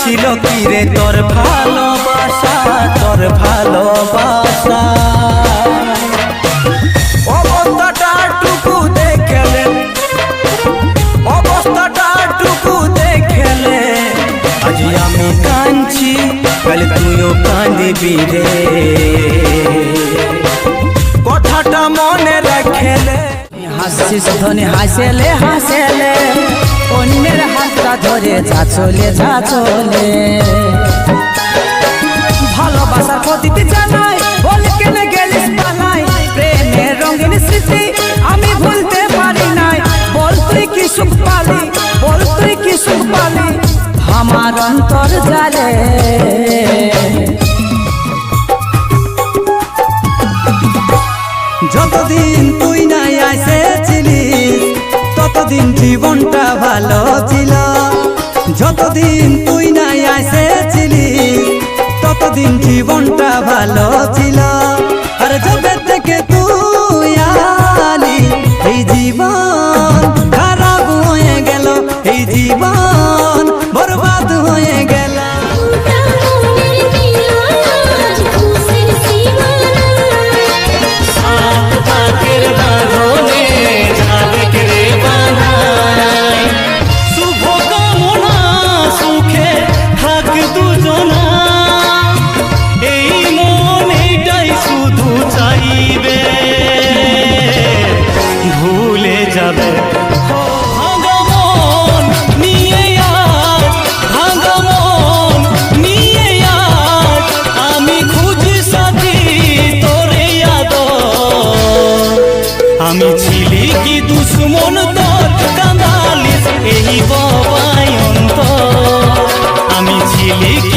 ছিল কি রে তোর ভালোবাসা, তোর ভালোবাসা। অবস্থাটা টুকু দেখলে, অবস্থাটা টুকু দেখলে আজ আমি কাঁদছি, কাল তুইও কাঁদিবি রে। কথাটা মনে রাখলে হাসিস ধনে হাসেলে হাসেলে, অন্যের হাতটা ধরে যা চলে যা চলে। ভালোবাসার প্রতিটি জানাই, বল কেনে গেলিস পালাই, প্রেমের রঙিন স্মৃতি আমি ভুলতে পারি নাই। বল তুই কি সুখ পালি, বল তুই কি সুখ পালি আমার অন্তর জালে। যতদিন তুই নাই এসেছিলিস ততদিন জীবনটা ভালো ছিল। যতদিন তুই নাই এসেছিলিস ততদিন জীবনটা ভালো ছিল। আর যবে থেকে তুই আলি এই জীবন খারাপ হয়ে গেল, এই জীবন বরবাদ হয়ে গেল। আমি ছিলি কি দুশ্মন তোর কাঁদালিস এই বাবায়ন্ত, আমি ছিলি কি